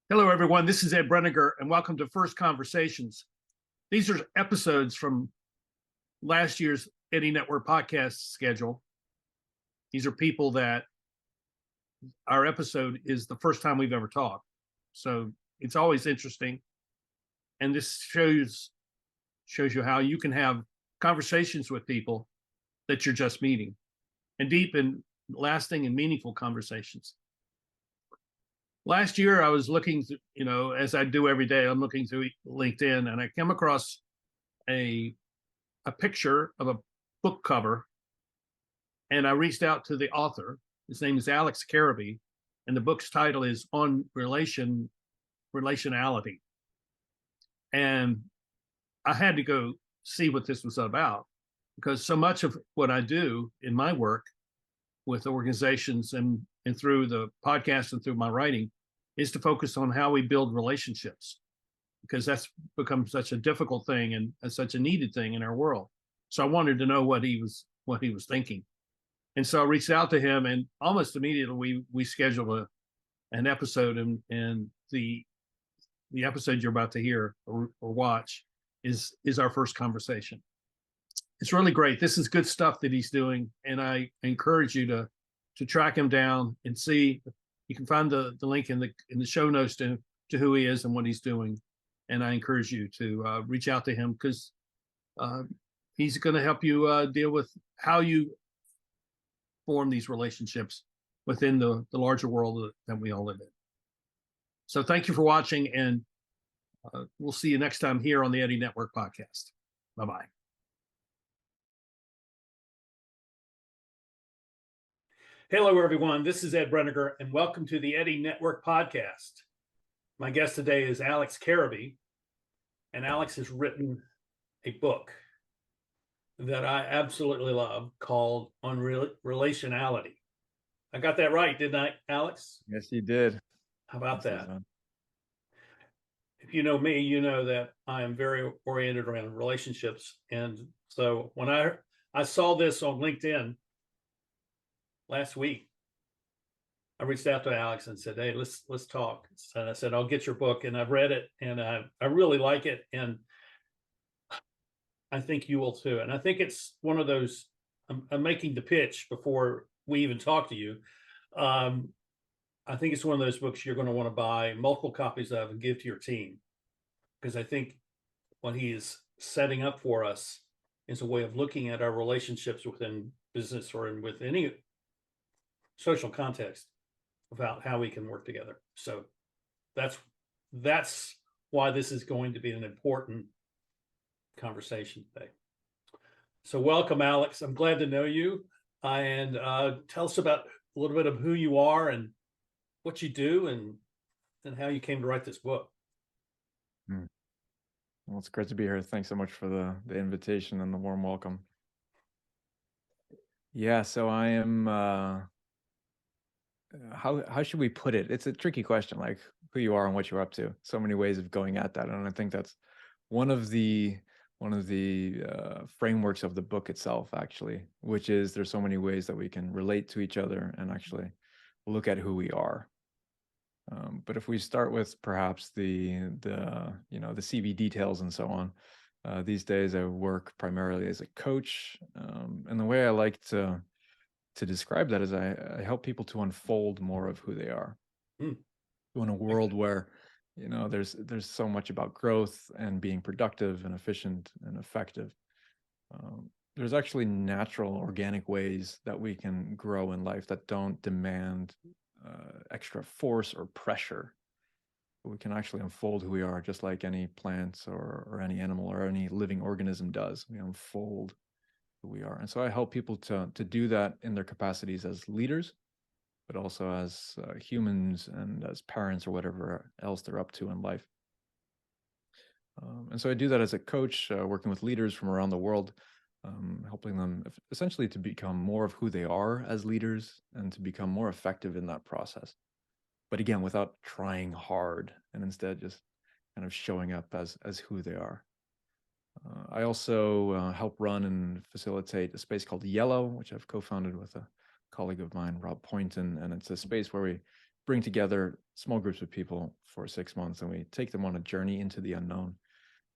Hello, everyone. This is Ed Brenniger, and welcome to First Conversations. These are episodes from last year's Eddie Network podcast schedule. These are people that our episode is the first time we've ever talked. So it's always interesting. And this shows you how you can have conversations with people that you're just meeting, and deep and lasting and meaningful conversations. Last year, I was looking through, as I do every day, I'm looking through LinkedIn, and I came across a picture of a book cover, and I reached out to the author. His name is Alex Carabi, and the book's title is On Relationality. And I had to go see what this was about, because so much of what I do in my work with organizations and through the podcast and through my writing is to focus on how we build relationships, because that's become such a difficult thing and such a needed thing in our world. So I wanted to know what he was thinking. And so I reached out to him, and almost immediately we scheduled an episode, and the episode you're about to hear or watch is our first conversation. It's really great. This is good stuff that he's doing, and I encourage you to track him down and see. You can find the link in the show notes to who he is and what he's doing. And I encourage you to reach out to him, because he's going to help you deal with how you form these relationships within the larger world that we all live in. So thank you for watching, and we'll see you next time here on the Eddie Network podcast. Bye-bye. Hello, everyone. This is Ed Brenniger, and welcome to the Eddie Network podcast. My guest today is Alex Carabi, and Alex has written a book that I absolutely love called On Relationality. I got that right, didn't I, Alex? Yes, you did. How about that? If you know me, you know that I am very oriented around relationships. And so when I saw this on LinkedIn last week, I reached out to Alex and said, "Hey, let's talk." And I said, "I'll get your book," and I've read it, and I really like it, and I think you will too. And I think it's one of those. I'm making the pitch before we even talk to you. I think it's one of those books you're going to want to buy multiple copies of and give to your team, because I think what he is setting up for us is a way of looking at our relationships within business or with any social context about how we can work together. So that's why this is going to be an important conversation today. So welcome, Alex. I'm glad to know you, and tell us about a little bit of who you are and what you do, and how you came to write this book. Well, it's great to be here. Thanks so much for the invitation and the warm welcome. Yeah, so I am how should we put it? It's a tricky question, like who you are and what you're up to. So many ways of going at that, and I think that's one of the frameworks of the book itself, actually, which is there's so many ways that we can relate to each other and actually look at who we are. But if we start with perhaps the CV details and so on, these days I work primarily as a coach, and the way I like to describe that is I help people to unfold more of who they are. In a world where there's so much about growth and being productive and efficient and effective, there's actually natural, organic ways that we can grow in life that don't demand extra force or pressure. We can actually unfold who we are, just like any plant or any animal or any living organism does. We unfold who we are. And so I help people to do that in their capacities as leaders, but also as humans and as parents or whatever else they're up to in life. And so I do that as a coach, working with leaders from around the world, helping them essentially to become more of who they are as leaders and to become more effective in that process. But again, without trying hard, and instead just kind of showing up as who they are. I also help run and facilitate a space called Yellow, which I've co-founded with a colleague of mine, Rob Poynton, and it's a space where we bring together small groups of people for 6 months, and we take them on a journey into the unknown.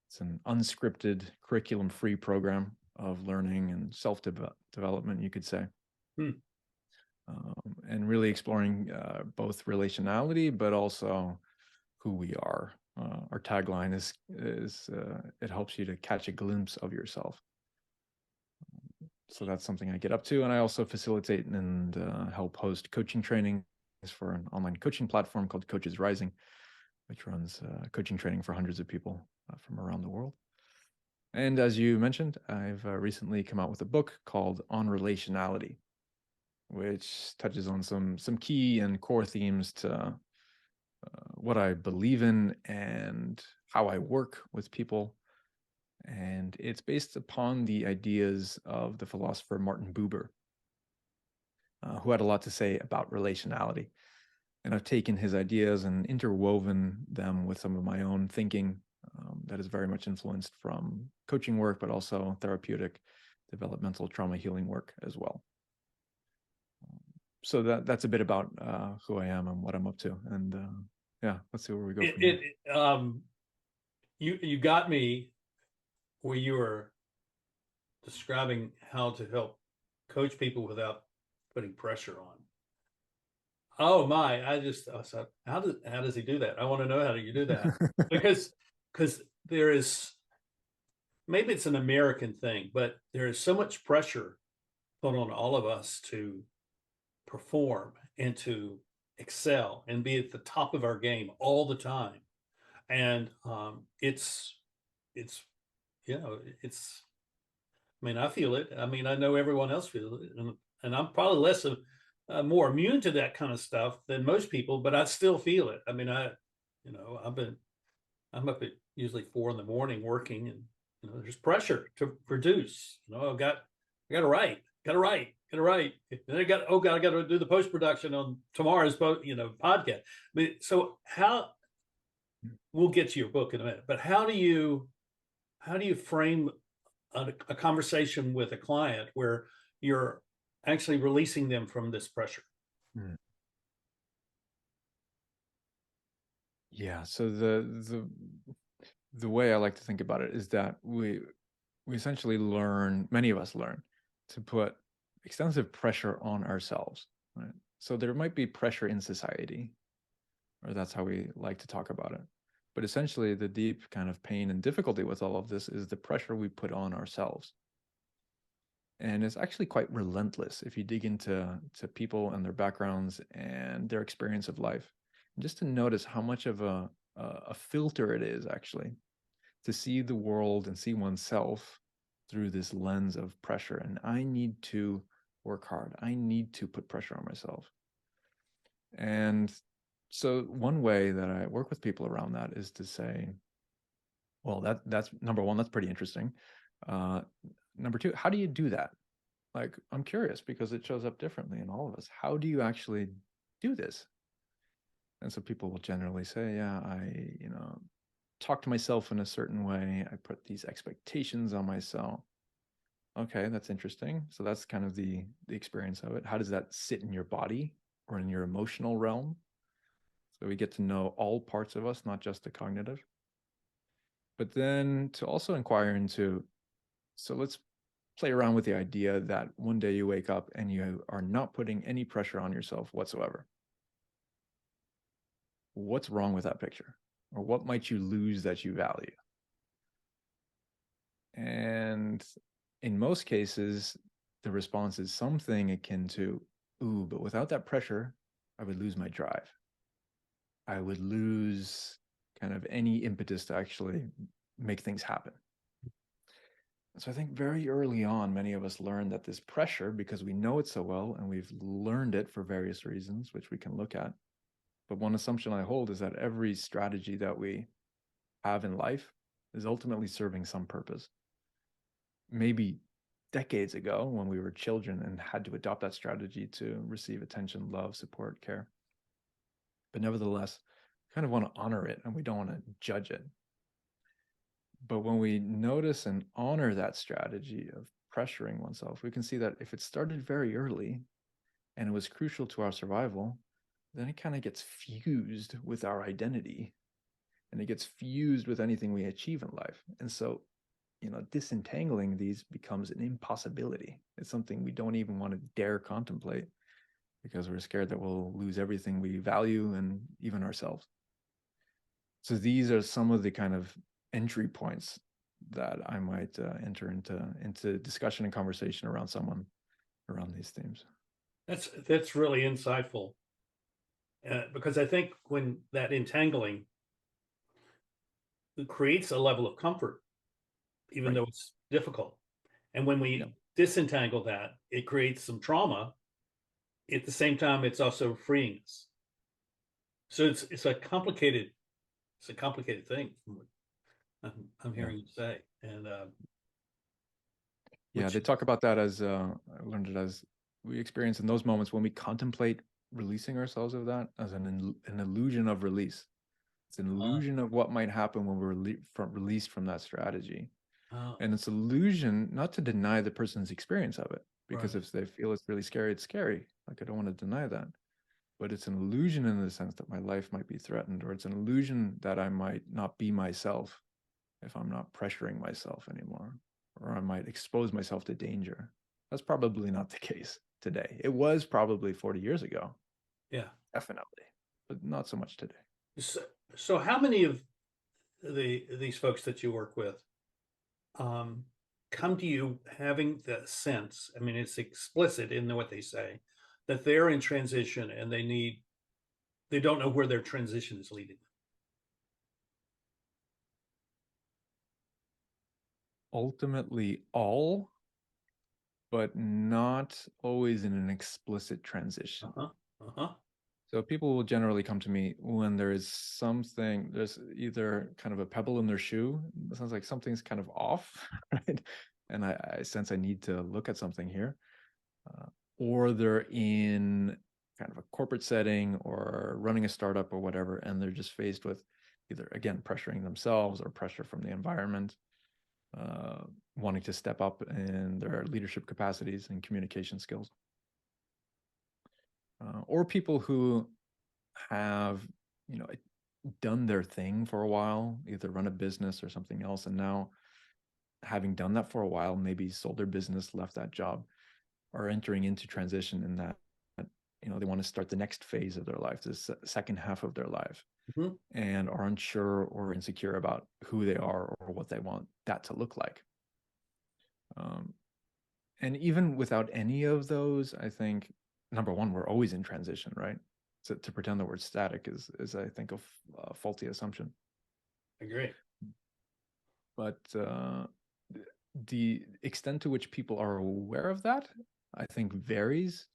It's an unscripted, curriculum-free program of learning and self-development, you could say. Hmm. And really exploring both relationality, but also who we are. Our tagline is it helps you to catch a glimpse of yourself. So that's something I get up to. And I also facilitate and help host coaching trainings for an online coaching platform called Coaches Rising, which runs coaching training for hundreds of people from around the world. And as you mentioned, I've recently come out with a book called On Relationality, which touches on some key and core themes to what I believe in and how I work with people. And it's based upon the ideas of the philosopher Martin Buber, who had a lot to say about relationality. And I've taken his ideas and interwoven them with some of my own thinking that is very much influenced from coaching work, but also therapeutic, developmental trauma healing work as well. So that's a bit about who I am and what I'm up to. And yeah, let's see where we go from here. You got me where you were describing how to help coach people without putting pressure on. Oh my! I said, how does he do that? I want to know how do you do that because there is, maybe it's an American thing, but there is so much pressure put on all of us to perform and to excel and be at the top of our game all the time, and it's it's. I mean, I feel it. I mean, I know everyone else feels it, and I'm probably less of more immune to that kind of stuff than most people, but I still feel it. I mean, I'm up at usually 4 a.m. working, and there's pressure to produce. I got to write, got to write. Then I got to do the post production on tomorrow's podcast. I mean, so how we'll get to your book in a minute, but how do you frame a conversation with a client where you're actually releasing them from this pressure? Yeah, so the way I like to think about it is that we essentially learn, many of us learn, to put extensive pressure on ourselves, right? So there might be pressure in society, or that's how we like to talk about it. But essentially, the deep kind of pain and difficulty with all of this is the pressure we put on ourselves. And it's actually quite relentless if you dig into people and their backgrounds and their experience of life. And just to notice how much of a filter it is actually to see the world and see oneself through this lens of pressure. And I need to work hard. I need to put pressure on myself. And so one way that I work with people around that is to say, well, that's number one, that's pretty interesting. Number two, how do you do that? Like, I'm curious because it shows up differently in all of us. How do you actually do this? And so people will generally say, yeah, I, talk to myself in a certain way. I put these expectations on myself. Okay, that's interesting. So that's kind of the experience of it. How does that sit in your body or in your emotional realm? So we get to know all parts of us, not just the cognitive. But then to also inquire into, so let's play around with the idea that one day you wake up and you are not putting any pressure on yourself whatsoever. What's wrong with that picture? Or what might you lose that you value? And in most cases, the response is something akin to, ooh, but without that pressure, I would lose my drive. I would lose kind of any impetus to actually make things happen. So I think very early on, many of us learn that this pressure, because we know it so well and we've learned it for various reasons, which we can look at. But one assumption I hold is that every strategy that we have in life is ultimately serving some purpose. Maybe decades ago when we were children and had to adopt that strategy to receive attention, love, support, care. But nevertheless, we kind of want to honor it and we don't want to judge it. But when we notice and honor that strategy of pressuring oneself, we can see that if it started very early and it was crucial to our survival, then it kind of gets fused with our identity, and it gets fused with anything we achieve in life. And so, disentangling these becomes an impossibility. It's something we don't even want to dare contemplate because we're scared that we'll lose everything we value and even ourselves. So these are some of the kind of entry points that I might enter into discussion and conversation around someone around these themes. That's really insightful, because I think when that entangling creates a level of comfort, even Right. though it's difficult, and when we Yep. disentangle that, it creates some trauma. At the same time, it's also freeing us. So it's a complicated thing. From what I'm hearing you say, and Yeah, which they talk about that as I learned it as we experience in those moments when we contemplate releasing ourselves of that as an illusion of release. It's an illusion of what might happen when we're released from that strategy. And it's illusion not to deny the person's experience of it, because Right. if they feel it's really scary, it's scary. Like, I don't want to deny that. But it's an illusion in the sense that my life might be threatened, or it's an illusion that I might not be myself if I'm not pressuring myself anymore, or I might expose myself to danger. That's probably not the case today. It was probably 40 years ago, Yeah. definitely, but not so much today. So how many of these folks that you work with come to you having the sense, I mean, it's explicit in what they say, that they're in transition and they don't know where their transition is leading them? Ultimately, all, but not always in an explicit transition. So people will generally come to me when there is something, there's either kind of a pebble in their shoe. It sounds like something's kind of off, right? And I sense I need to look at something here. Or they're in kind of a corporate setting or running a startup or whatever, and they're just faced with either, again, pressuring themselves or pressure from the environment, wanting to step up in their leadership capacities and communication skills. Or people who have, done their thing for a while, either run a business or something else, and now, having done that for a while, maybe sold their business, left that job, are entering into transition in that, they want to start the next phase of their life, the second half of their life, and are unsure or insecure about who they are or what they want that to look like. And even without any of those, I think, number one, we're always in transition, right? So to pretend that we're static is I think, a faulty assumption. Agree. But the extent to which people are aware of that, I think, varies.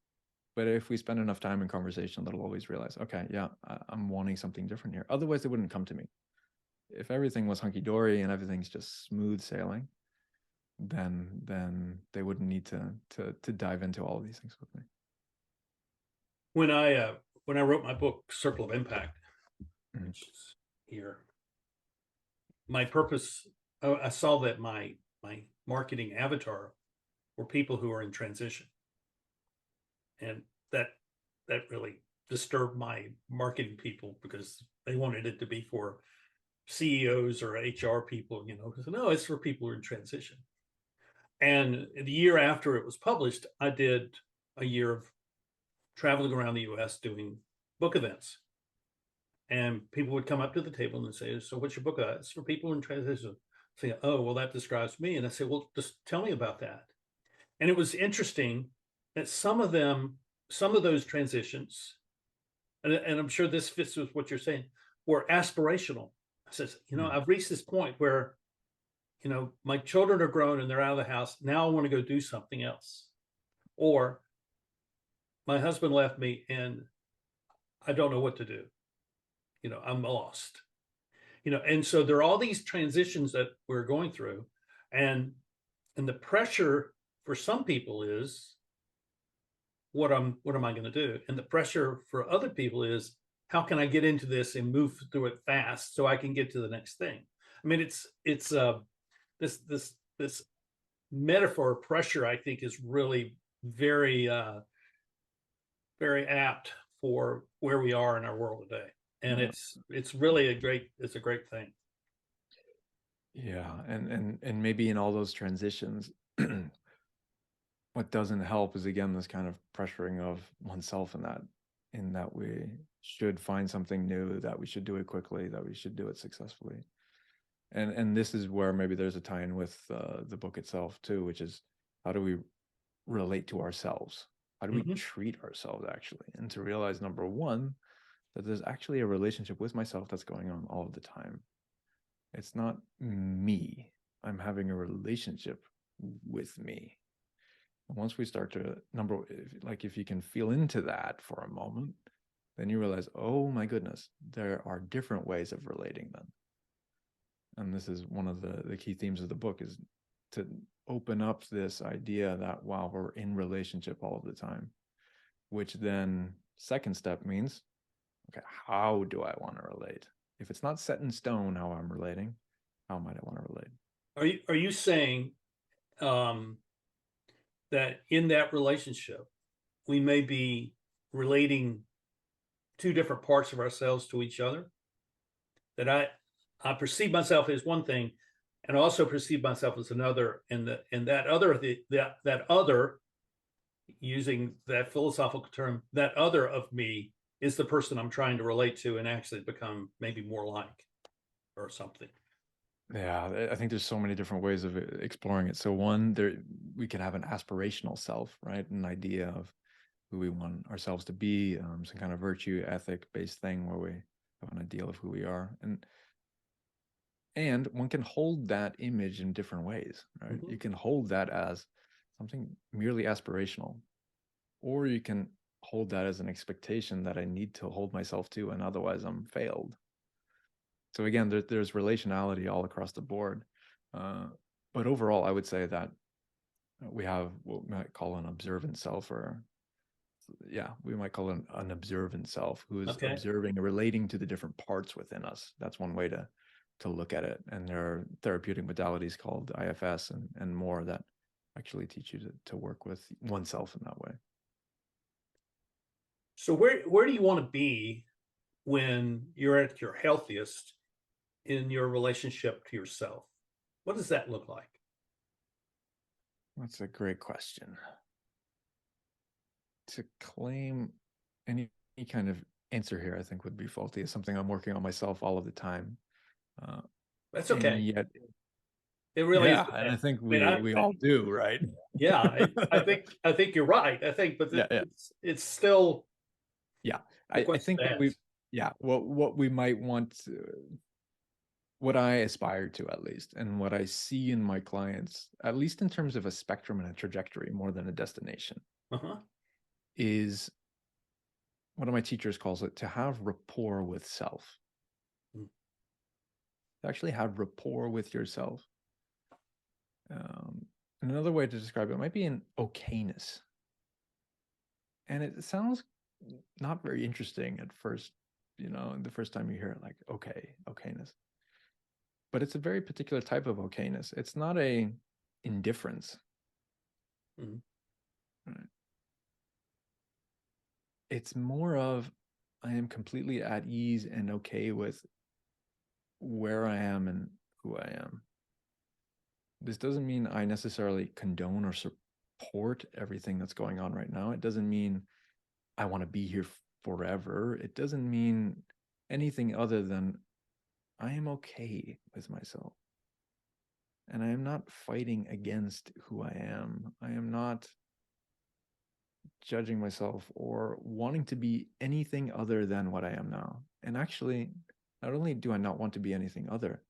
But if we spend enough time in conversation, they'll always realize, okay, yeah, I'm wanting something different here. Otherwise, they wouldn't come to me. If everything was hunky-dory and everything's just smooth sailing, then they wouldn't need to dive into all of these things with me. When I wrote my book, Circle of Impact, Mhm. which is here, my purpose, I saw that my marketing avatar were people who are in transition, and that really disturbed my marketing people because they wanted it to be for CEOs or HR people. No, it's for people who are in transition. And the year after it was published, I did a year of traveling around the US doing book events. And people would come up to the table and say, "So what's your book about?" It's for people in transition. Say, "Oh, well, that describes me." And I say, "Well, just tell me about that." And it was interesting that some of those transitions, and I'm sure this fits with what you're saying, were aspirational. I says, I've reached this point where, my children are grown and they're out of the house. Now I want to go do something else. Or my husband left me and I don't know what to do. I'm lost. And so there are all these transitions that we're going through, and the pressure for some people is, what am I going to do? And the pressure for other people is, how can I get into this and move through it fast so I can get to the next thing? I mean, it's this metaphor of pressure, I think, is really very very apt for where we are in our world today. And Yeah. it's really a great thing. Yeah, and maybe in all those transitions, what doesn't help is again this kind of pressuring of oneself in that we should find something new, that we should do it quickly, that we should do it successfully. And this is where maybe there's a tie-in with the book itself too, which is how do we relate to ourselves? How do we treat ourselves actually? And to realize, number one, that there's actually a relationship with myself that's going on all of the time. It's not me. I'm having a relationship with me. And once we start to if you can feel into that for a moment, then you realize, oh my goodness, there are different ways of relating then. And this is one of the key themes of the book, is to open up this idea that while we're in relationship all of the time, which then second step means, okay, how do I want to relate? If it's not set in stone how I'm relating, how might I want to relate? Are you saying that in that relationship, we may be relating two different parts of ourselves to each other? That I perceive myself as one thing, and also perceive myself as another, and that other, using that philosophical term, that other of me is the person I'm trying to relate to and actually become maybe more like, or something. Yeah, I think there's so many different ways of exploring it. So one, we can have an aspirational self, right? An idea of who we want ourselves to be, some kind of virtue ethic based thing where we have an ideal of who we are. And one can hold that image in different ways, right? You can hold that as something merely aspirational, or you can hold that as an expectation that I need to hold myself to, and otherwise I'm failed. So again, there's relationality all across the board. But overall, I would say that we have what we might call an observant self, or we might call it an observant self, who is observing and relating to the different parts within us. That's one way to look at it. And there are therapeutic modalities called IFS and more that actually teach you to work with oneself in that way. So where do you want to be when you're at your healthiest in your relationship to yourself? What does that look like? That's a great question. To claim any kind of answer here, I think would be faulty. It's something I'm working on myself all of the time. That's okay. And yet, it really is. And I think we all do, right? Yeah, I think you're right. I think, but it's still. Yeah, I think what we might want to, what I aspire to at least, and what I see in my clients, at least in terms of a spectrum and a trajectory more than a destination, is one of my teachers calls it to have rapport with self. To actually have rapport with yourself. Another way to describe it might be an okayness. And it sounds not very interesting at first, the first time you hear it, like, okayness. But it's a very particular type of okayness. It's not a indifference. Right. It's more of, I am completely at ease and okay with where I am and who I am. This doesn't mean I necessarily condone or support everything that's going on right now. It doesn't mean I want to be here forever. It doesn't mean anything other than I am okay with myself. And I am not fighting against who I am. I am not judging myself or wanting to be anything other than what I am now. And actually, not only do I not want to be anything other,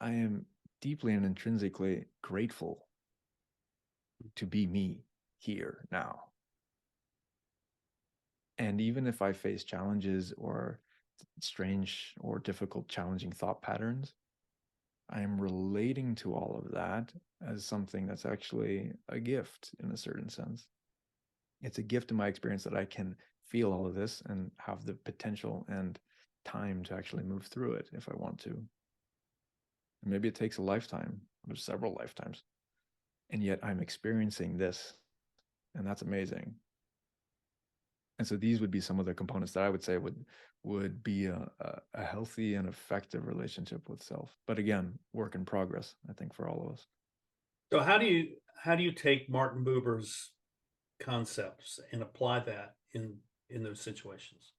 I am deeply and intrinsically grateful to be me here now. And even if I face challenges or strange or difficult, challenging thought patterns, I am relating to all of that as something that's actually a gift in a certain sense. It's a gift in my experience that I can feel all of this and have the potential and time to actually move through it if I want to. And maybe it takes a lifetime or several lifetimes. And yet I'm experiencing this, and that's amazing. And so these would be some of the components that I would say would be a healthy and effective relationship with self. But again, work in progress, I think, for all of us. So how do you take Martin Buber's concepts and apply that in those situations?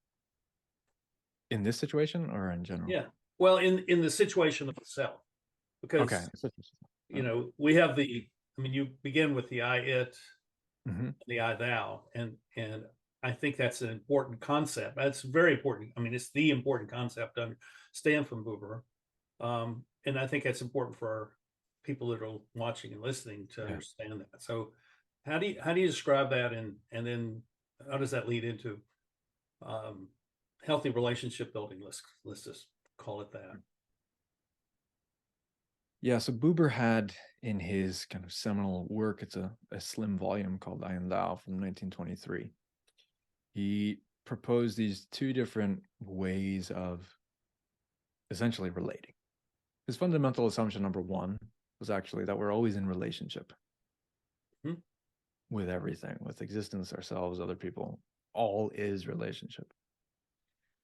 In this situation or in general? Yeah. Well, in the situation of the self, because Okay. you know, we have the, I mean, you begin with the I, it, Mhm. the I, thou, and I think that's an important concept. That's very important. I mean, it's the important concept to understand from Buber. And I think that's important for our people that are watching and listening to understand that. So how do you describe that, and then how does that lead into healthy relationship building? Let's just call it that. Yeah, so Buber had in his kind of seminal work, it's a slim volume called I and Thou from 1923. He proposed these two different ways of essentially relating. His fundamental assumption number one was actually that we're always in relationship with everything, with existence, ourselves, other people. All is relationship.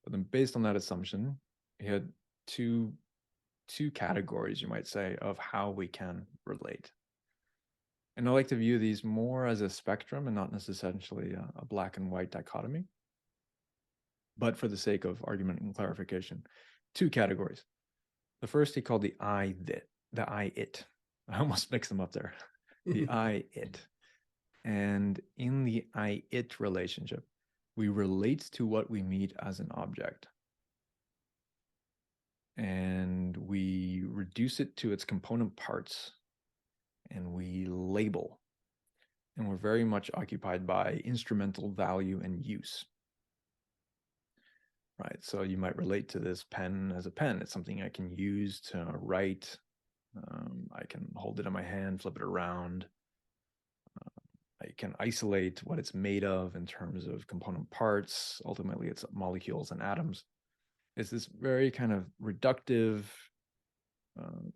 But then based on that assumption, he had two categories, you might say, of how we can relate. And I like to view these more as a spectrum and not necessarily a black and white dichotomy. But for the sake of argument and clarification, two categories. The first he called the I, it. I almost mixed them up there. The I, it. And in the I, it relationship, we relate to what we meet as an object. And we reduce it to its component parts, and we label. And we're very much occupied by instrumental value and use. Right, so you might relate to this pen as a pen. It's something I can use to write. I can hold it in my hand, flip it around. I can isolate what it's made of in terms of component parts. Ultimately, it's molecules and atoms. It's this very kind of reductive,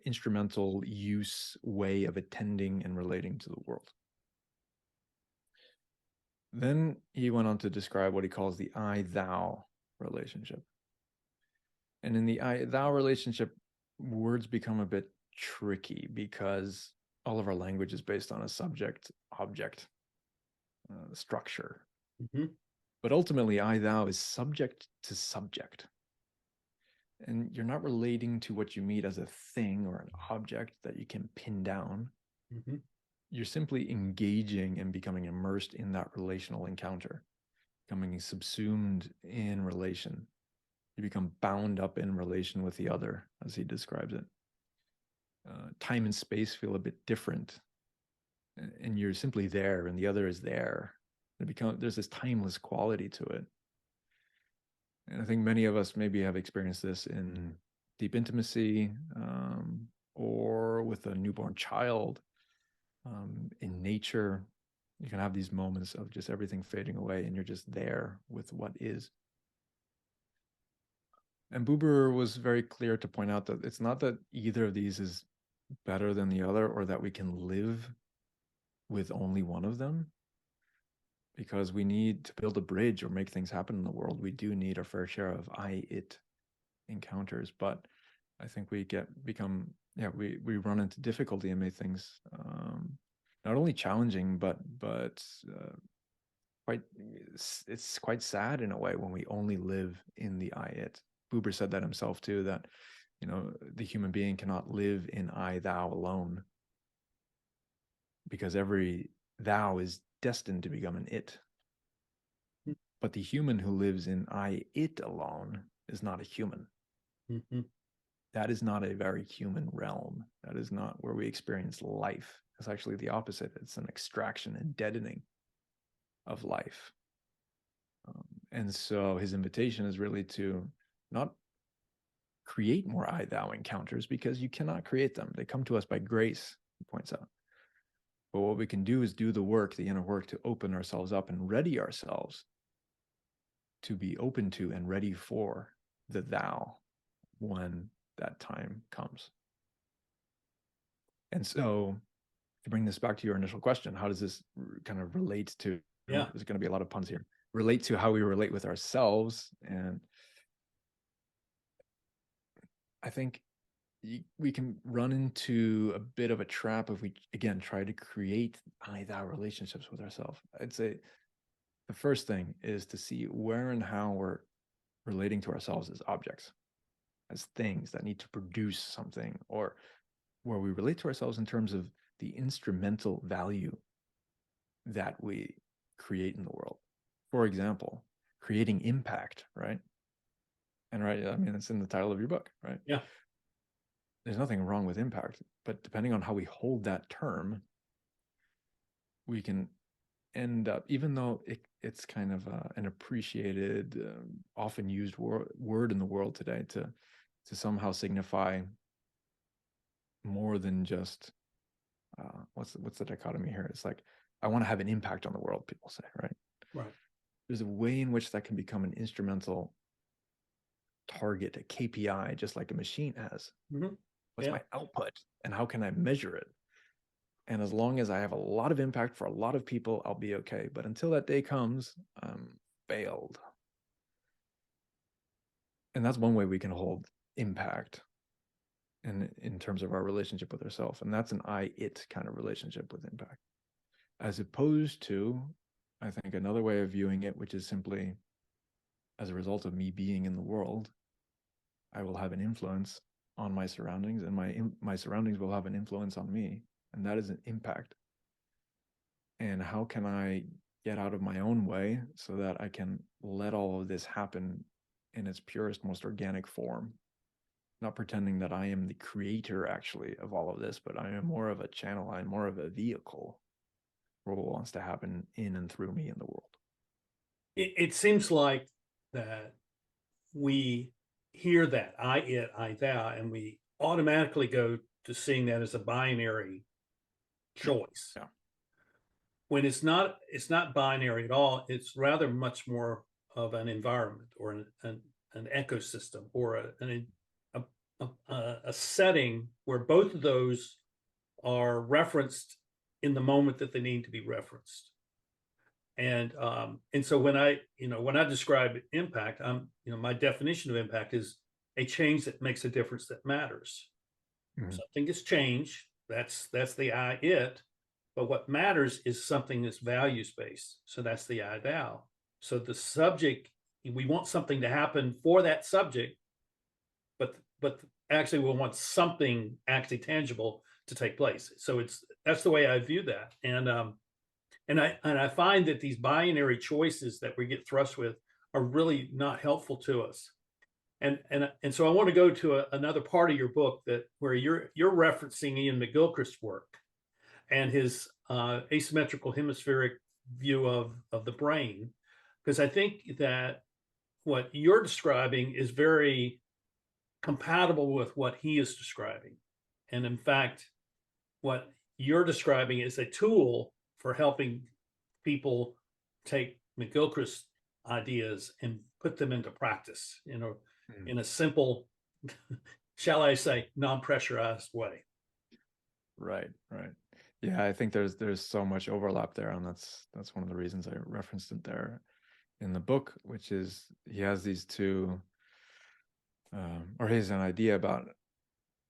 instrumental use way of attending and relating to the world. Then he went on to describe what he calls the I-thou relationship. And in the I-thou relationship, words become a bit tricky because all of our language is based on a subject-object structure. But ultimately, I-thou is subject to subject. And you're not relating to what you meet as a thing or an object that you can pin down. You're simply engaging and becoming immersed in that relational encounter, becoming subsumed in relation. You become bound up in relation with the other, as he describes it. Time and space feel a bit different, and you're simply there, and the other is there. There's this timeless quality to it. And I think many of us maybe have experienced this in deep intimacy, or with a newborn child, in nature. You can have these moments of just everything fading away, and you're just there with what is. And Buber was very clear to point out that it's not that either of these is better than the other, or that we can live with only one of them, because we need to build a bridge or make things happen in the world. We do need our fair share of I-it encounters, but I think we run into difficulty and make things not only challenging, but it's quite sad in a way when we only live in the I-it. Buber said that himself too, that, you know, the human being cannot live in I-thou alone, because every thou is destined to become an it. But the human who lives in I-it alone is not a human. That is not a very human realm. That is not where we experience life. It's actually the opposite. It's an extraction and deadening of life. And so his invitation is really to not create more I-thou encounters, because you cannot create them. They come to us by grace, he points out. But what we can do is do the work, the inner work, to open ourselves up and ready ourselves to be open to and ready for the thou when that time comes. And so to bring this back to your initial question, how does this kind of relate to, there's going to be a lot of puns here. relate to how we relate with ourselves. And I think we can run into a bit of a trap if we, again, try to create I-thou relationships with ourselves. I'd say the first thing is to see where and how we're relating to ourselves as objects, as things that need to produce something, or where we relate to ourselves in terms of the instrumental value that we create in the world. For example, creating impact, right? And right, I mean, it's in the title of your book, right? Yeah. There's nothing wrong with impact, but depending on how we hold that term, we can end up, even though it's kind of an appreciated, often used word in the world today to somehow signify more than just what's the dichotomy here? It's like, I want to have an impact on the world, people say, right? Right. There's a way in which that can become an instrumental target, a KPI, just like a machine has. Mm-hmm. What's my output, and how can I measure it? And as long as I have a lot of impact for a lot of people, I'll be okay. But until that day comes, I'm failed. And that's one way we can hold impact in terms of our relationship with ourselves. And that's an I-it kind of relationship with impact. As opposed to, I think, another way of viewing it, which is simply, as a result of me being in the world, I will have an influence on my surroundings, and my surroundings will have an influence on me. And that is an impact. And how can I get out of my own way so that I can let all of this happen in its purest, most organic form? Not pretending that I am the creator, actually, of all of this, but I am more of a channel. I'm more of a vehicle for what wants to happen in and through me in the world. It seems like that we hear that I, it, I, thou, and we automatically go to seeing that as a binary choice. Yeah. When it's not binary at all. It's rather much more of an environment, or an ecosystem, or a setting where both of those are referenced in the moment that they need to be referenced. And so when I describe impact, my definition of impact is a change that makes a difference, that matters. Mm-hmm. Something is changed. That's the I, it. But what matters is something that's values-based. So that's the I, thou. So the subject, we want something to happen for that subject, but actually we'll want something actually tangible to take place. So that's the way I view that. And I find that these binary choices that we get thrust with are really not helpful to us. And so I want to go to another part of your book where you're referencing Ian McGilchrist's work and his asymmetrical hemispheric view of the brain, because I think that what you're describing is very compatible with what he is describing. And in fact, what you're describing is a tool for helping people take McGilchrist's ideas and put them into practice in a simple, shall I say, non-pressurized way. Right. Yeah, I think there's so much overlap there, and that's one of the reasons I referenced it there in the book, which is he has these two, or he has an idea about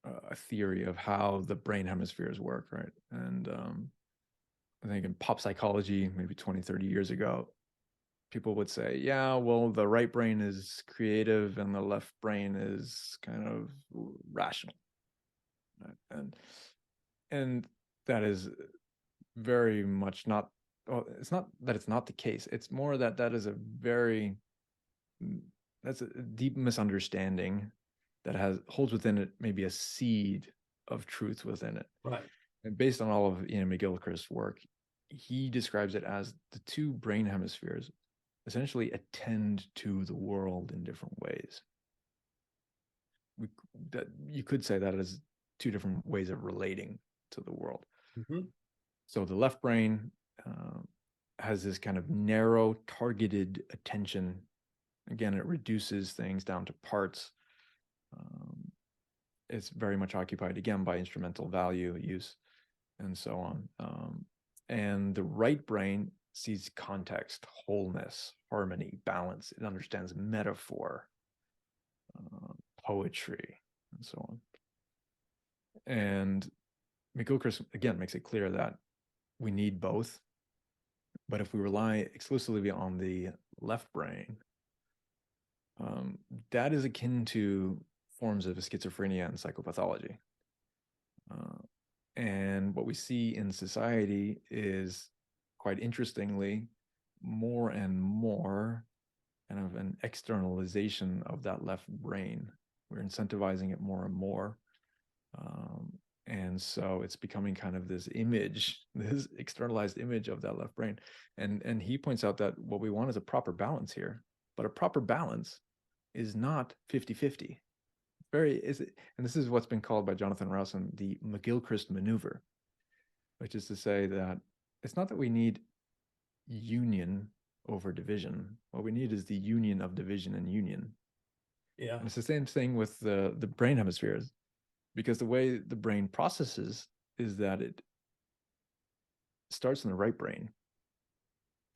a theory of how the brain hemispheres work, right? And I think in pop psychology, maybe 20, 30 years ago, people would say, yeah, well, the right brain is creative and the left brain is kind of rational. Right? And that is very much not, well, it's not that it's not the case. It's more that that's a deep misunderstanding that holds within it maybe a seed of truth within it. Right. And based on all of Ian McGilchrist's work, he describes it as the two brain hemispheres essentially attend to the world in different ways. You could say that as two different ways of relating to the world. Mm-hmm. So the left brain has this kind of narrow, targeted attention. Again, it reduces things down to parts. It's very much occupied, again, by instrumental value use and so on. And the right brain sees context, wholeness, harmony, balance. It understands metaphor, poetry, and so on. And McGilchrist, again, makes it clear that we need both. But if we rely exclusively on the left brain, that is akin to forms of schizophrenia and psychopathology. And what we see in society is, quite interestingly, more and more kind of an externalization of that left brain. We're incentivizing it more and more. And so it's becoming kind of this image, this externalized image of that left brain. And he points out that what we want is a proper balance here, but a proper balance is not 50-50. And this is what's been called by Jonathan Rowson the McGilchrist maneuver, which is to say that it's not that we need union over division. What we need is the union of division and union. Yeah. And it's the same thing with the brain hemispheres, because the way the brain processes is that it starts in the right brain,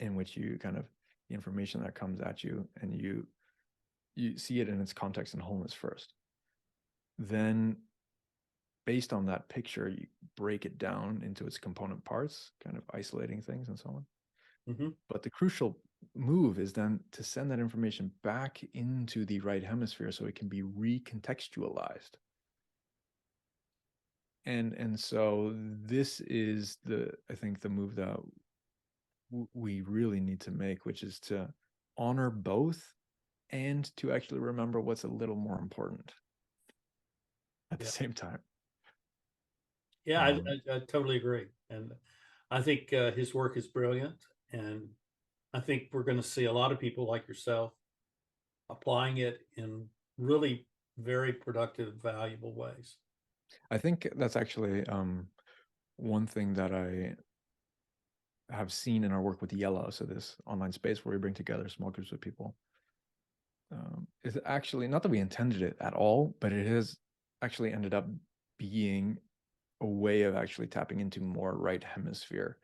in which you kind of, the information that comes at you, and you see it in its context and wholeness first. Then, based on that picture, you break it down into its component parts, kind of isolating things and so on. Mm-hmm. But the crucial move is then to send that information back into the right hemisphere so it can be recontextualized. And so this is I think the move that we really need to make, which is to honor both and to actually remember what's a little more important at the same time. Yeah, I totally agree. And I think his work is brilliant. And I think we're going to see a lot of people like yourself applying it in really very productive, valuable ways. I think that's actually one thing that I have seen in our work with Yellow, so this online space where we bring together small groups of people. Is actually not that we intended it at all, but it has actually ended up being a way of actually tapping into more right hemisphere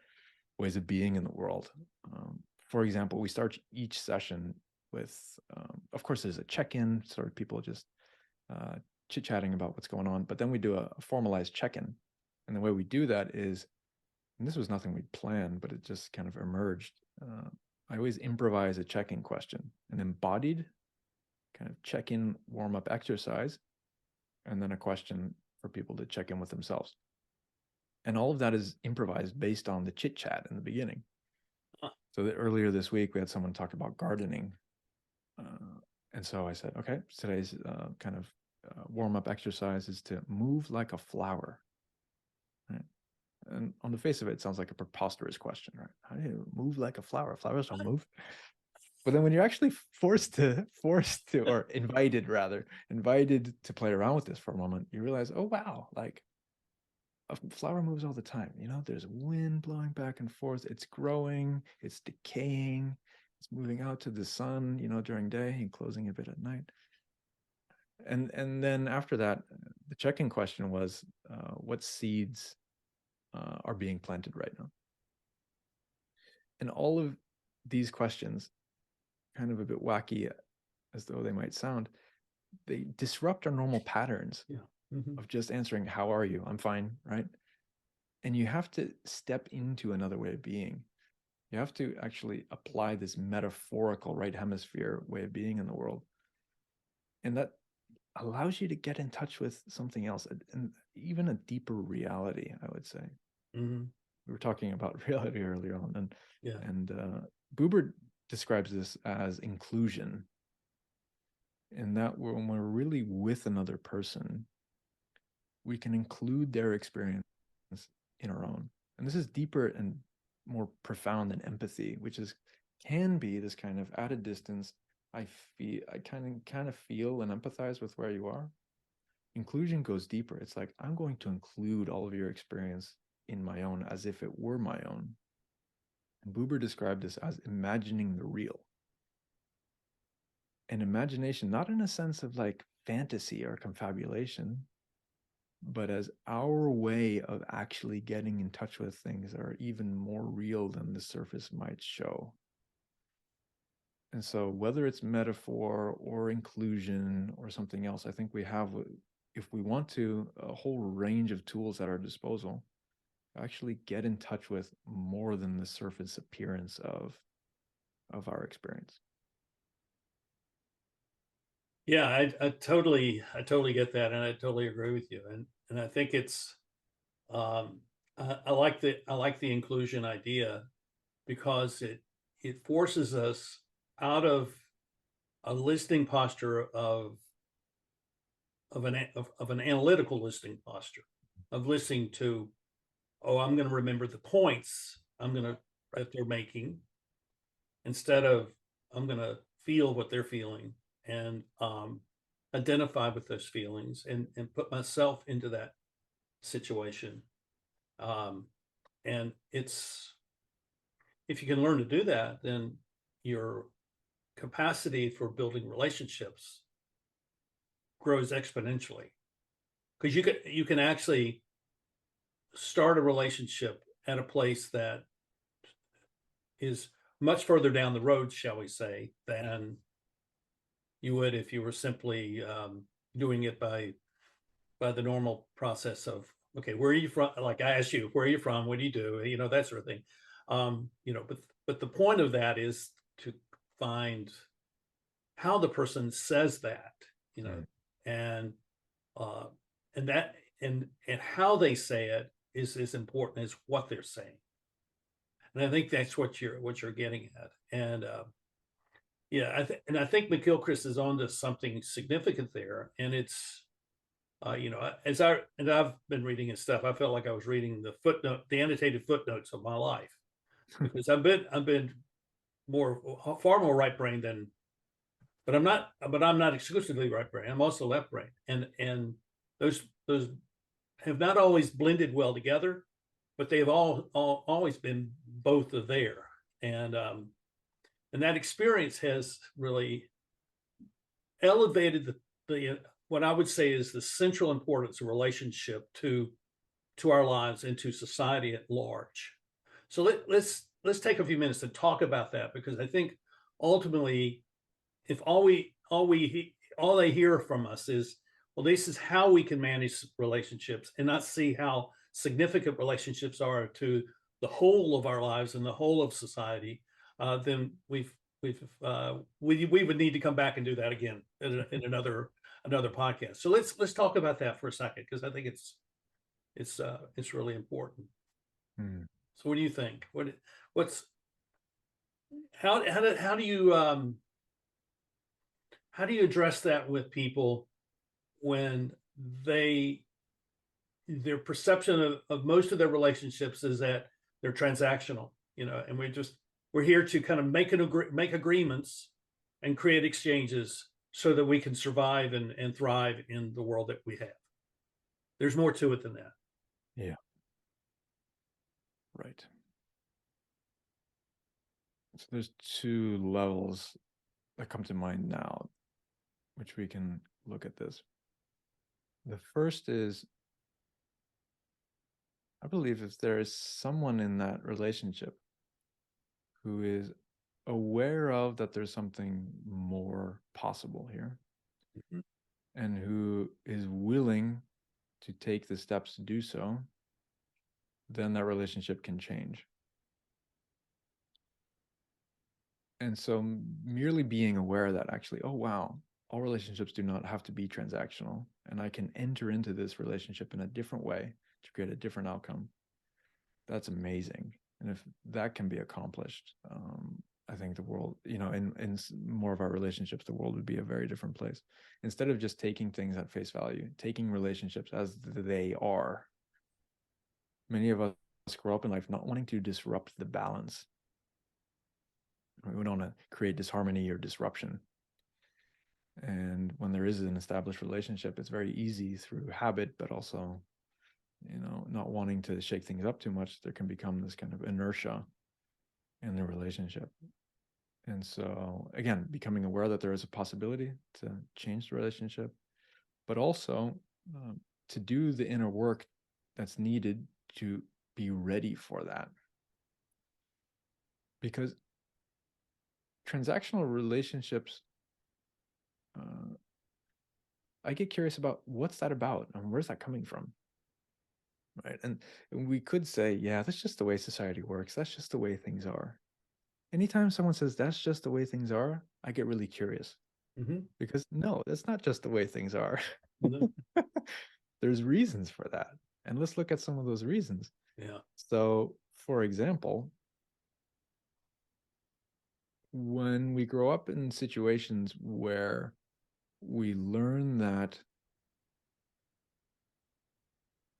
ways of being in the world. For example, we start each session with, of course, there's a check-in, sort of people just chit-chatting about what's going on, but then we do a formalized check-in. And the way we do that is, and this was nothing we'd planned, but it just kind of emerged. I always improvise a check-in question, an embodied kind of check-in warm-up exercise, and then a question for people to check in with themselves. And all of that is improvised based on the chit-chat in the beginning. So that earlier this week, we had someone talk about gardening. And so I said, okay, today's kind of warm-up exercise is to move like a flower. Right? And on the face of it, it sounds like a preposterous question, right? How do you move like a flower? Flowers don't move. But then when you're actually forced to, or invited to play around with this for a moment, you realize, oh, wow, like a flower moves all the time. You know, there's wind blowing back and forth. It's growing, it's decaying, it's moving out to the sun, you know, during day and closing a bit at night. And then after that, the check-in question was, what seeds are being planted right now? And all of these questions, kind of a bit wacky as though they might sound, they disrupt our normal patterns of just answering, how are you? I'm fine, right? And you have to step into another way of being. You have to actually apply this metaphorical right hemisphere way of being in the world. And that allows you to get in touch with something else, and even a deeper reality, I would say. Mm-hmm. We were talking about reality earlier on, and Buber describes this as inclusion, in that when we're really with another person, we can include their experience in our own. And this is deeper and more profound than empathy, which can be this kind of at a distance, I kind of feel and empathize with where you are. Inclusion goes deeper. It's like, I'm going to include all of your experience in my own as if it were my own. And Buber described this as imagining the real. And imagination, not in a sense of like fantasy or confabulation, but as our way of actually getting in touch with things that are even more real than the surface might show. And so whether it's metaphor or inclusion or something else, I think we have, if we want to, a whole range of tools at our disposal to actually get in touch with more than the surface appearance of our experience. Yeah, I totally get that, and I totally agree with you. And I think it's I like the inclusion idea, because it forces us out of a listening posture of an analytical listening posture, of listening to, oh, I'm going to remember the points that they're making, instead of I'm going to feel what they're feeling, and identify with those feelings, and put myself into that situation. And it's, if you can learn to do that, then your capacity for building relationships grows exponentially, because you can actually start a relationship at a place that is much further down the road, shall we say, than you would if you were simply doing it by the normal process of, okay, where are you from? Like I asked you, where are you from? What do you do? You know, that sort of thing. But the point of that is to find how the person says that, and that and how they say it is as important as what they're saying. And I think that's what you're getting at. And yeah, I think McGilchrist is on to something significant there. And it's as I've been reading his stuff, I felt like I was reading the annotated footnotes of my life, because I've been far more right brained than, but I'm not exclusively right brain. I'm also left brain, and those have not always blended well together, but they've always been both are there, and that experience has really elevated the what I would say is the central importance of relationship to our lives and to society at large. So let's take a few minutes to talk about that, because I think ultimately, if all they hear from us is, well, this is how we can manage relationships, and not see how significant relationships are to the whole of our lives and the whole of society, then we would need to come back and do that again in another podcast. So let's talk about that for a second, because I think it's really important. So what do you think? What's how do you address that with people when their perception of most of their relationships is that they're transactional, and we're here to kind of make agreements and create exchanges so that we can survive and thrive in the world that we have. There's more to it than that. Yeah. Right. So there's two levels that come to mind now, which we can look at this. The first is, I believe if there is someone in that relationship who is aware of that there's something more possible here, and who is willing to take the steps to do so, then that relationship can change. And so merely being aware that actually, oh, wow, all relationships do not have to be transactional, and I can enter into this relationship in a different way to create a different outcome. That's amazing. And if that can be accomplished, I think the world, in more of our relationships, the world would be a very different place. Instead of just taking things at face value, taking relationships as they are. Many of us grow up in life not wanting to disrupt the balance. We don't want to create disharmony or disruption. And when there is an established relationship, it's very easy through habit, but also, not wanting to shake things up too much, there can become this kind of inertia in the relationship. And so, again, becoming aware that there is a possibility to change the relationship, but also to do the inner work that's needed to be ready for that. Because transactional relationships, I get curious about what's that about and where's that coming from, right? And we could say, yeah, that's just the way society works. That's just the way things are. Anytime someone says that's just the way things are, I get really curious. Because no, that's not just the way things are. No. There's reasons for that. And let's look at some of those reasons. Yeah. So, for example, when we grow up in situations where we learn that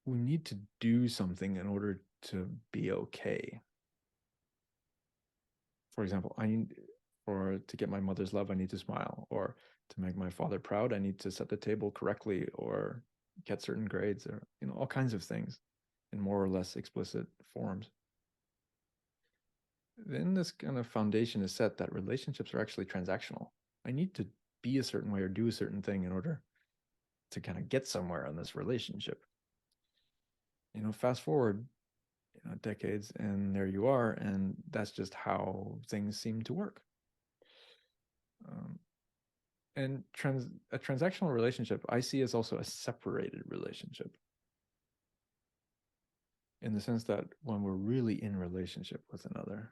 we need to do something in order to be okay. For example, to get my mother's love, I need to smile, or to make my father proud, I need to set the table correctly or get certain grades, or all kinds of things in more or less explicit forms. Then this kind of foundation is set that relationships are actually transactional. I need to be a certain way or do a certain thing in order to kind of get somewhere in this relationship. Fast forward decades, and there you are, and that's just how things seem to work. And a transactional relationship I see as also a separated relationship, in the sense that when we're really in relationship with another,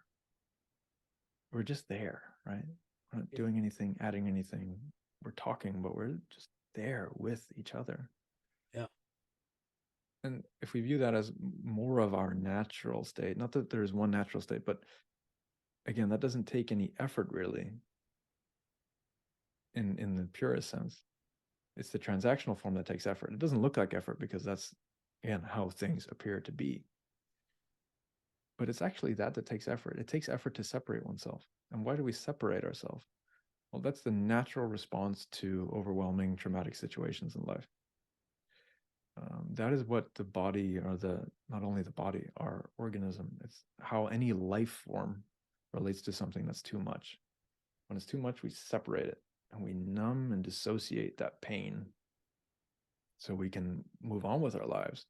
we're just there, right? We're not doing anything, adding anything. We're talking, but we're just there with each other. Yeah. And if we view that as more of our natural state, not that there's one natural state, but again, that doesn't take any effort really in the purest sense. It's the transactional form that takes effort. It doesn't look like effort because that's, again, how things appear to be. But it's actually that takes effort. It takes effort to separate oneself. And why do we separate ourselves? Well, that's the natural response to overwhelming traumatic situations in life. That is what the body, or not only the body, our organism, it's how any life form relates to something that's too much. When it's too much, we separate it and we numb and dissociate that pain so we can move on with our lives.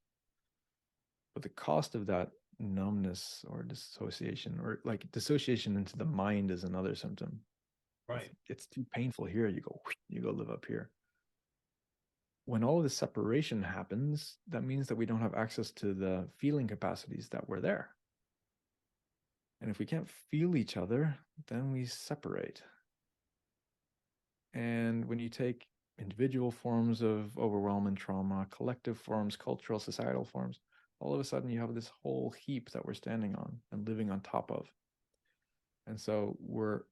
But the cost of that numbness or dissociation, or like dissociation into the mind, is another symptom. Right. It's too painful here. You go live up here. When all of this separation happens, that means that we don't have access to the feeling capacities that were there. And if we can't feel each other, then we separate. And when you take individual forms of overwhelm and trauma, collective forms, cultural, societal forms, all of a sudden you have this whole heap that we're standing on and living on top of. And so we're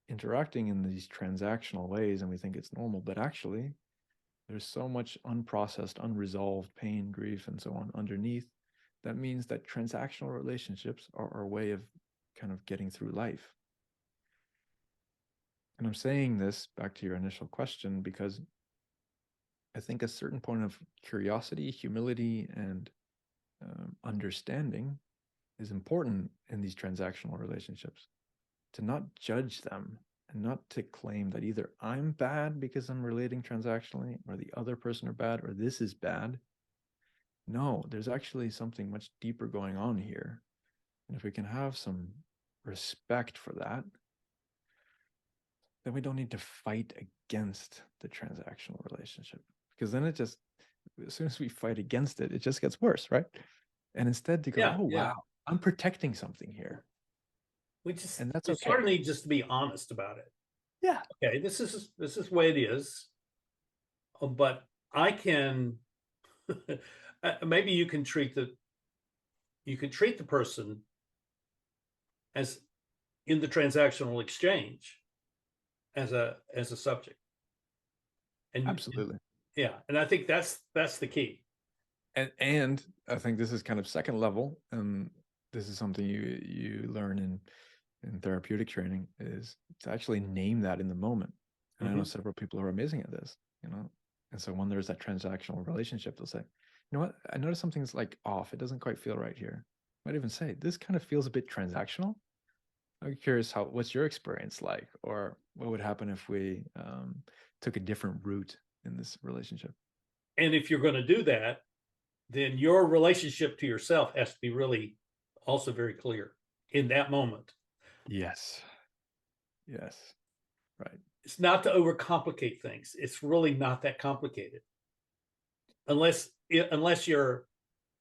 interacting in these transactional ways and we think it's normal, but actually there's so much unprocessed, unresolved pain, grief, and so on underneath. That means that transactional relationships are our way of kind of getting through life. And I'm saying this back to your initial question because I think a certain point of curiosity, humility, and understanding is important in these transactional relationships. To not judge them and not to claim that either I'm bad because I'm relating transactionally, or the other person are bad, or this is bad. No, there's actually something much deeper going on here. And if we can have some respect for that, then we don't need to fight against the transactional relationship, because then it just, as soon as we fight against it, it just gets worse, right? And instead to go, Yeah, oh, yeah. wow, I'm protecting something here. And that's we okay. sort of need just to be honest about it. Yeah. Okay, this is the way it is. But I can maybe you can treat the person as, in the transactional exchange, as a subject. And Absolutely. yeah, and I think that's the key. And I think this is kind of second level, and this is something you learn in therapeutic training, is to actually name that in the moment. And I know several people who are amazing at this, and so when there's that transactional relationship, they'll say, you know what, I noticed something's like off. It doesn't quite feel right here. Might even say, this kind of feels a bit transactional. I'm curious, what's your experience like, or what would happen if we took a different route in this relationship? And if you're going to do that, then your relationship to yourself has to be really also very clear in that moment. Yes. Yes. Right. It's not to overcomplicate things. It's really not that complicated. Unless you're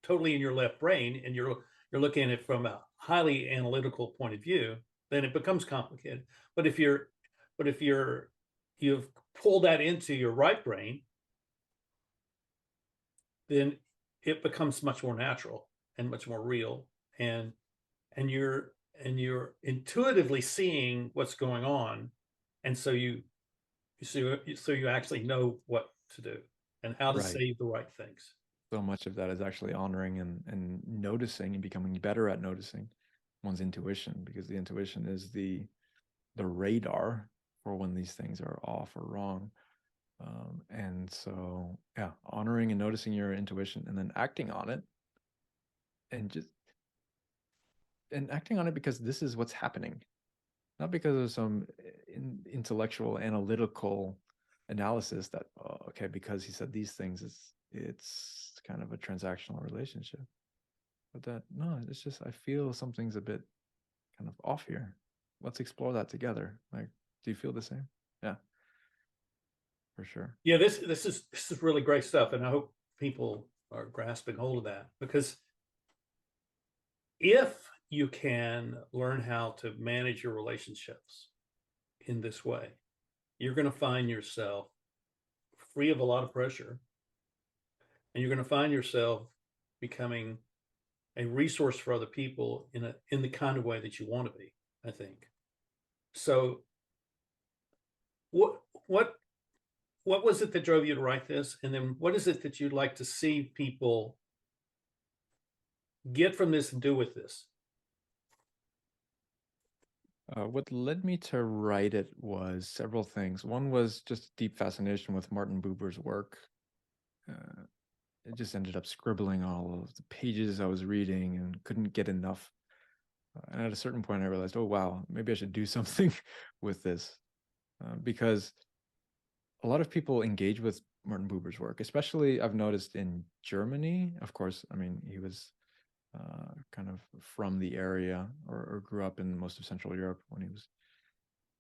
totally in your left brain and you're looking at it from a highly analytical point of view, then it becomes complicated. But if you've pulled that into your right brain, then it becomes much more natural and much more real, and you're intuitively seeing what's going on, and so you actually know what to do and how to Right. say the right things. So much of that is actually honoring and noticing and becoming better at noticing one's intuition, because the intuition is the radar for when these things are off or wrong. And so, yeah, honoring and noticing your intuition and then acting on it, and acting on it because this is what's happening, not because of some intellectual analytical analysis that, oh, okay, because he said these things, it's kind of a transactional relationship. But that, no, it's just, I feel something's a bit kind of off here. Let's explore that together. Like, do you feel the same? Yeah, for sure. Yeah, this is really great stuff, and I hope people are grasping hold of that, because if you can learn how to manage your relationships in this way, you're going to find yourself free of a lot of pressure, and you're going to find yourself becoming a resource for other people in the kind of way that you want to be, I think. So what was it that drove you to write this? And then what is it that you'd like to see people get from this and do with this? What led me to write it was several things. One was just deep fascination with Martin Buber's work. It just ended up scribbling all of the pages I was reading and couldn't get enough. And at a certain point, I realized, oh, wow, maybe I should do something with this. Because a lot of people engage with Martin Buber's work, especially I've noticed in Germany. Of course, I mean, he was kind of from the area, or grew up in most of Central Europe when he was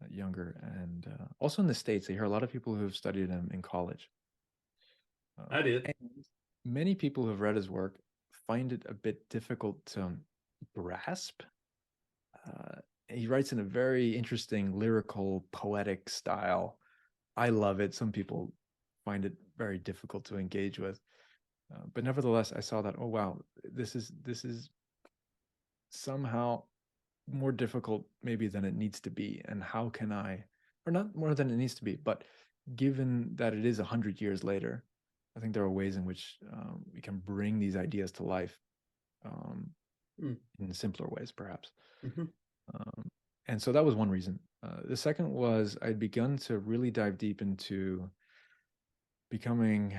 younger. And also in the States, I hear a lot of people who have studied him in college. I did. And many people who have read his work find it a bit difficult to grasp. He writes in a very interesting, lyrical, poetic style. I love it. Some people find it very difficult to engage with. But nevertheless, I saw that, oh, wow, this is somehow more difficult maybe than it needs to be. And how can I, or not more than it needs to be, but given that it is 100 years later, I think there are ways in which we can bring these ideas to life in simpler ways, perhaps. Mm-hmm. And so that was one reason. The second was I'd begun to really dive deep into becoming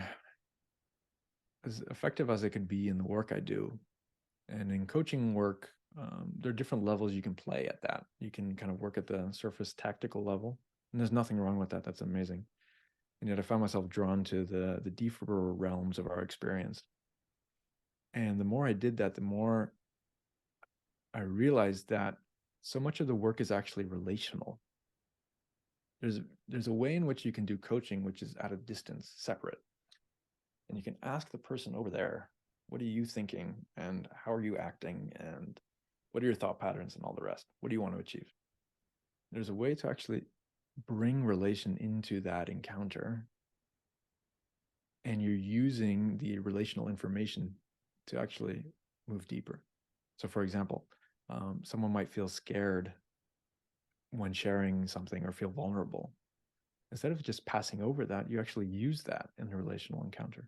as effective as I could be in the work I do. And in coaching work, there are different levels you can play at that. You can kind of work at the surface tactical level, and there's nothing wrong with that. That's amazing. And yet I found myself drawn to the deeper realms of our experience. And the more I did that, the more I realized that so much of the work is actually relational. There's a way in which you can do coaching, which is at a distance, separate. And you can ask the person over there, what are you thinking? And how are you acting? And what are your thought patterns and all the rest? What do you want to achieve? There's a way to actually bring relation into that encounter. And you're using the relational information to actually move deeper. So for example, someone might feel scared when sharing something or feel vulnerable. Instead of just passing over that, you actually use that in a relational encounter.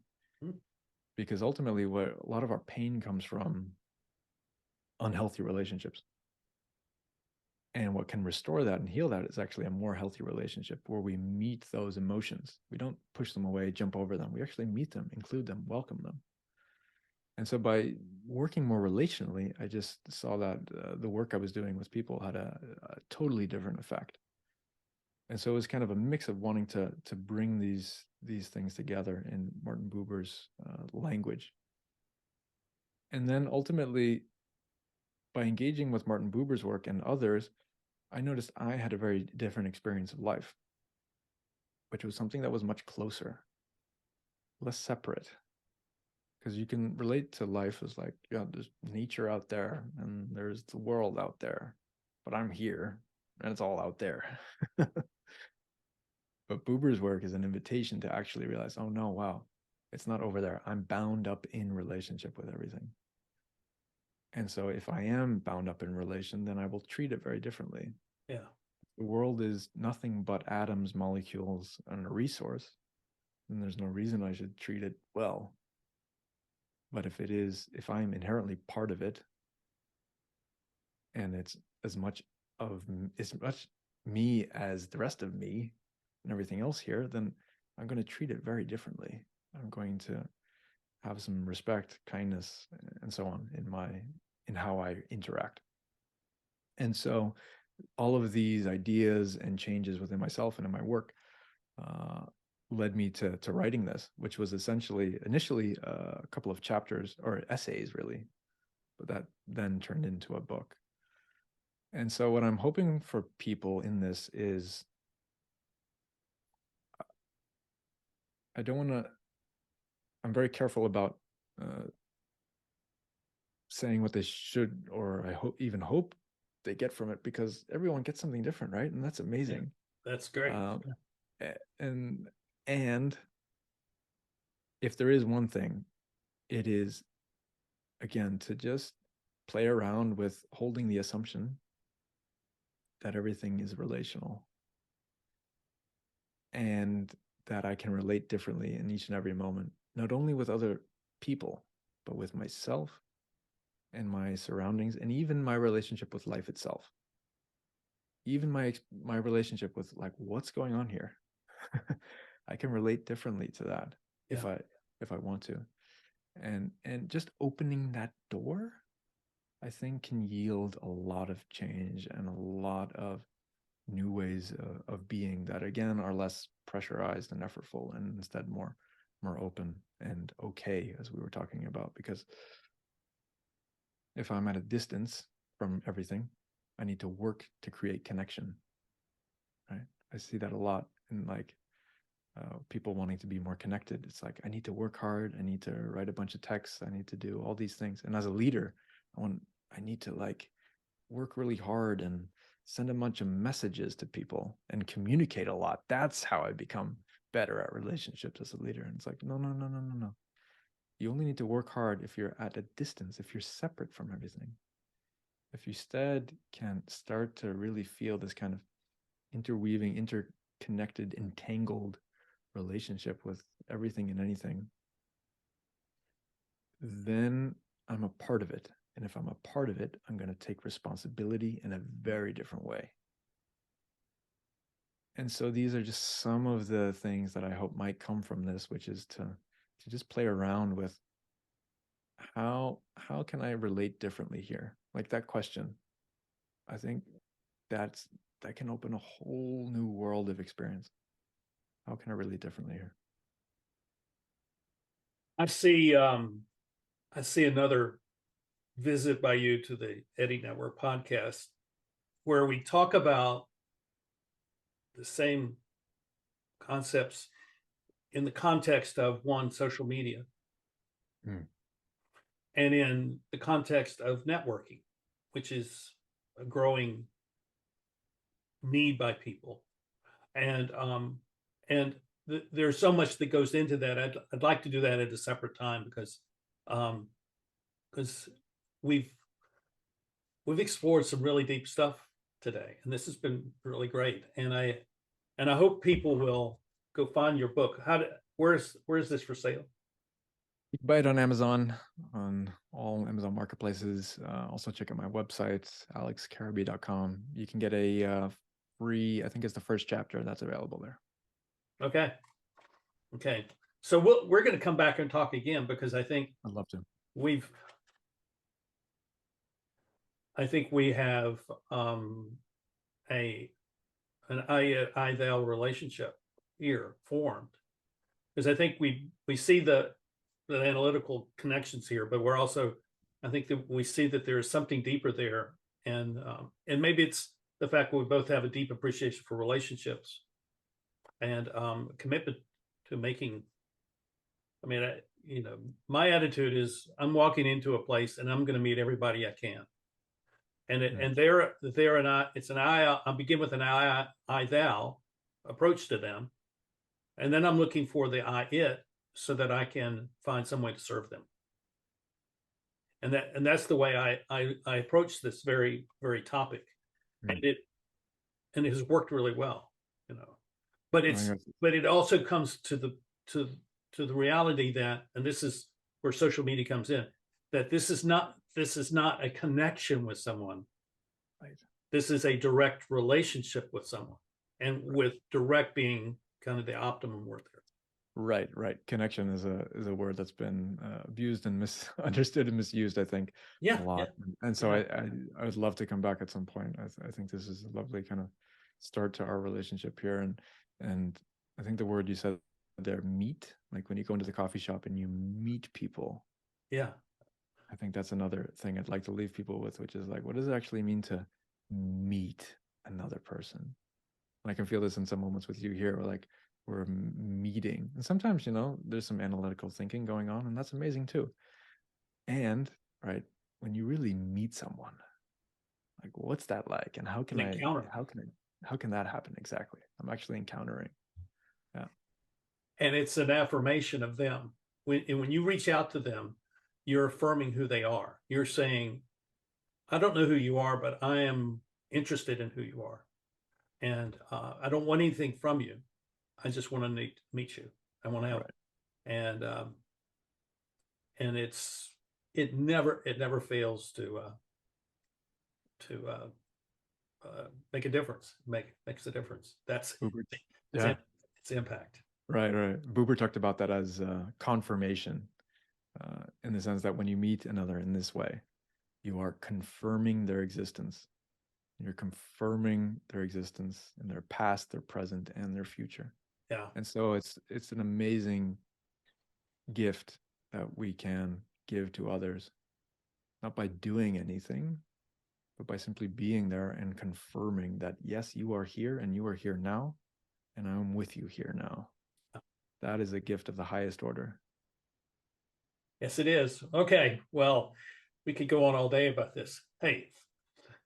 Because ultimately, what a lot of our pain comes from unhealthy relationships. And what can restore that and heal that is actually a more healthy relationship where we meet those emotions. We don't push them away, jump over them. We actually meet them, include them, welcome them. And so by working more relationally, I just saw that the work I was doing with people had a totally different effect. And so it was kind of a mix of wanting to bring these things together in Martin Buber's language. And then ultimately, by engaging with Martin Buber's work and others, I noticed I had a very different experience of life, which was something that was much closer, less separate. Because you can relate to life as like, yeah, there's nature out there and there's the world out there, but I'm here and it's all out there. But Buber's work is an invitation to actually realize, oh no, wow, it's not over there. I'm bound up in relationship with everything. And so if I am bound up in relation, then I will treat it very differently. Yeah. The world is nothing but atoms, molecules, and a resource. And there's no reason I should treat it well. But if I'm inherently part of it, and it's as much me as the rest of me and everything else here, then I'm going to treat it very differently. I'm going to have some respect, kindness, and so on in how I interact. And so all of these ideas and changes within myself and in my work led me to writing this, which was initially a couple of chapters or essays, really, but that then turned into a book. And so what I'm hoping for people in this is, I'm very careful about saying what they should, or I hope they get from it, because everyone gets something different, right? And that's amazing. Yeah, that's great. And if there is one thing, it is, again, to just play around with holding the assumption that everything is relational and that I can relate differently in each and every moment, not only with other people, but with myself and my surroundings, and even my relationship with life itself. Even my relationship with, like, what's going on here. I can relate differently to that. Yeah. if I want to. And just opening that door, I think, can yield a lot of change and a lot of new ways of being that, again, are less pressurized and effortful, and instead more open and okay, as we were talking about. Because if I'm at a distance from everything, I need to work to create connection, right? I see that a lot in, like, people wanting to be more connected. It's like, I need to work hard. I need to write a bunch of texts. I need to do all these things. And as a leader, I need to, like, work really hard and send a bunch of messages to people and communicate a lot. That's how I become better at relationships as a leader. And it's like, no. You only need to work hard if you're at a distance, if you're separate from everything. If you instead can start to really feel this kind of interweaving, interconnected, entangled relationship with everything and anything, then I'm a part of it. And if I'm a part of it, I'm going to take responsibility in a very different way. And so these are just some of the things that I hope might come from this, which is to just play around with how can I relate differently here? Like that question, I think that can open a whole new world of experience. How can I relate differently here? I see another visit by you to the Eddie Network podcast where we talk about the same concepts in the context of social media, and in the context of networking, which is a growing need by people. And there's so much that goes into that. I'd like to do that at a separate time, because we've explored some really deep stuff today, and this has been really great. And I hope people will go find your book. Where is this for sale? You can buy it on Amazon, on all Amazon marketplaces. Also check out my website, alexcarabi.com. You can get a free, I think it's the first chapter that's available there. Okay. So we're going to come back and talk again, because I think I'd love to. I think we have a an I thou relationship here formed, because I think we see the analytical connections here, but we're also, I think that we see that there is something deeper there, and maybe it's the fact that we both have a deep appreciation for relationships and commitment to making. I mean, my attitude is I'm walking into a place and I'm going to meet everybody I can. And and there and I, it's an I begin with an I thou approach to them. And then I'm looking for the I it so that I can find some way to serve them. And that's the way I approach this very, very topic. And it has worked really well, but it also comes to the reality that, and this is where social media comes in, that this is not a connection with someone. Right. This is a direct relationship with someone, and with direct being kind of the optimum word there. Right. Connection is a word that's been abused and misunderstood and misused, I think, a lot. Yeah. And so I would love to come back at some point. I think this is a lovely kind of start to our relationship here. And I think the word you said there, meet, like when you go into the coffee shop and you meet people. Yeah. I think that's another thing I'd like to leave people with, which is like, what does it actually mean to meet another person? And I can feel this in some moments with you here, where like we're meeting. And sometimes, there's some analytical thinking going on, and that's amazing too. And right, when you really meet someone, like what's that like? And how can that happen? Exactly. I'm actually encountering. Yeah. And it's an affirmation of them. When you reach out to them, you're affirming who they are. You're saying, I don't know who you are, but I am interested in who you are. And I don't want anything from you. I just want to meet you. I want to help. Right. And it never fails to make a difference. Makes a difference. That's it's impact. Right. Buber talked about that as confirmation, in the sense that when you meet another in this way, you are confirming their existence. You're confirming their existence in their past, their present, and their future. Yeah. And so it's an amazing gift that we can give to others, not by doing anything, but by simply being there and confirming that, yes, you are here and you are here now, and I'm with you here now. That is a gift of the highest order. Yes, it is. Okay. Well, we could go on all day about this. Hey,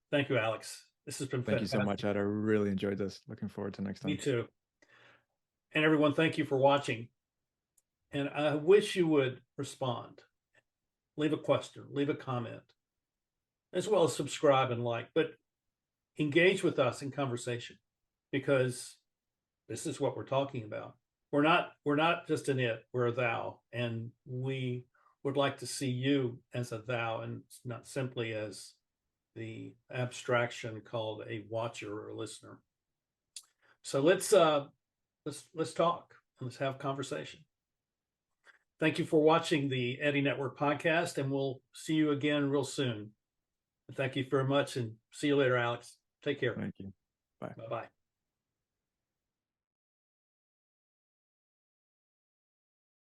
thank you, Alex. This has been fantastic. Thank you so much, Ed. I really enjoyed this. Looking forward to next time. Me too. And everyone, thank you for watching. And I wish you would respond. Leave a question, leave a comment, as well as subscribe and like, but engage with us in conversation, because this is what we're talking about. We're not just an it, we're a thou, and we would like to see you as a thou and not simply as the abstraction called a watcher or a listener. So let's talk and let's have a conversation. Thank you for watching the Eddie Network podcast, and we'll see you again real soon. Thank you very much, and see you later, Alex. Take care. Thank you. Bye. Bye-bye.